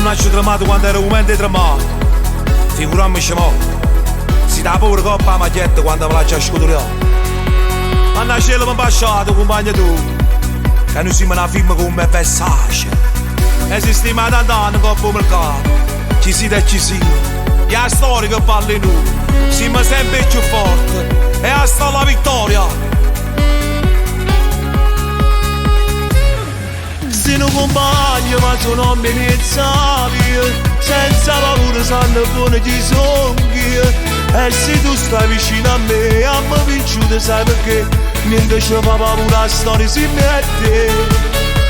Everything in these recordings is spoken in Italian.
nasce tremato quando era un momento di tremato. Figurammici mo. Si dà pure coppa a maglietta quando me la c'è scuduriato. Ma nasce mi passato, compagno tu. Che noi siamo una firma con me Versace. Esistiamo da anni coppa mercato. Ci siete e ci siamo. E la storia che parla in noi. Siamo sempre più forti. E hasta la vittoria. Sono compagno ma sono amministravi. Senza paura sanno buone chi songhi. E se tu stai vicino a me a me vinciuto sai perché. Niente ci fa paura la storia si mette.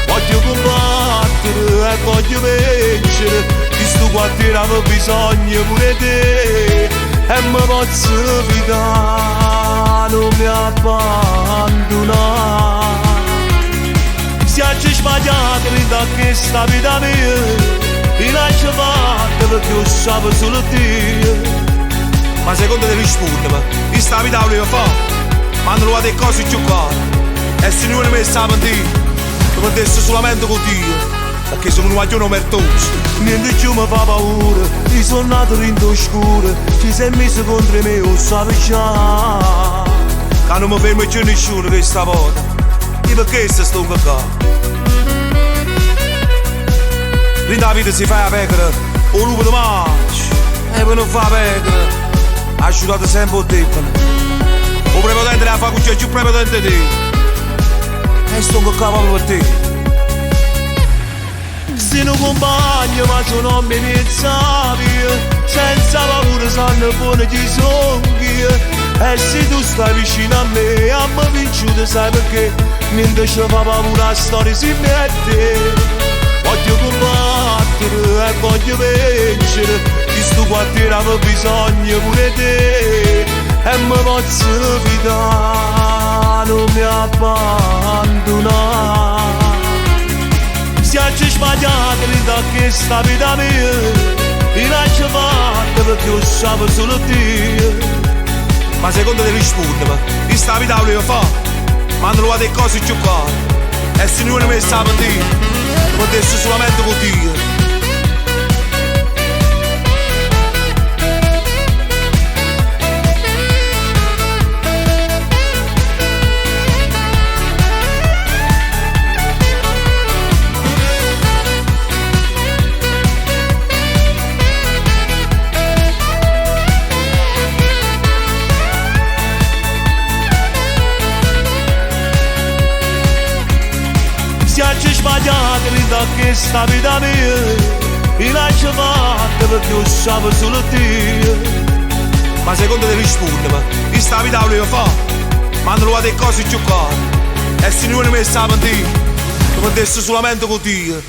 Voglio combattere e voglio vincere. Di sto quartiere avevo bisogno pure te. E mi posso fidare, non mi abbandonare. Se oggi sbagliato da questa vita mia, ti lascio fatta perché io sapevo solo te. Ma secondo te risponde, questa vita volevo fare, ma non lo fate cose giocare. E se non mi stava in te, lo potessi solamente con Dio, perché sono un guaglione mertoso. Niente più mi fa paura, ti sono nato in oscuro, ci sei messo contro me, lo sapevo già. Che non mi fermo più nessuno questa volta, e perché sto qua? Rinda la vita si fa a pecora, o lupo di marcio, e poi non fa a pecora, ha aiutato sempre il debole. O prepotente la fa cuccia più prepotente di te, e sto con capo per te. Sono compagno ma sono amministravi. Senza paura sanno buone chi songhi. E se tu stai vicino a me vinciuto sai perché. Niente ci fa paura la storia si mette. Voglio combattere e voglio vincere. Di sto quartiere avevo bisogno pure te. E mi posso fidare, non mi abbandonare. Se oggi sbagliato da questa vita mia, ti lascio fatta perché io sapevo solo te. Ma secondo te risponde, questa vita volevo fare, ma non lo fate cose giocare. E se non mi stava in te, lo potessi solamente con Dio. Se oggi sbagliato da questa vita mia, ti lascio fatta perché io sapevo solo te. Ma secondo te risponde, questa vita volevo fare, ma non lo fate cose giocare. E se non mi stava in te, lo potessi solamente con Dio.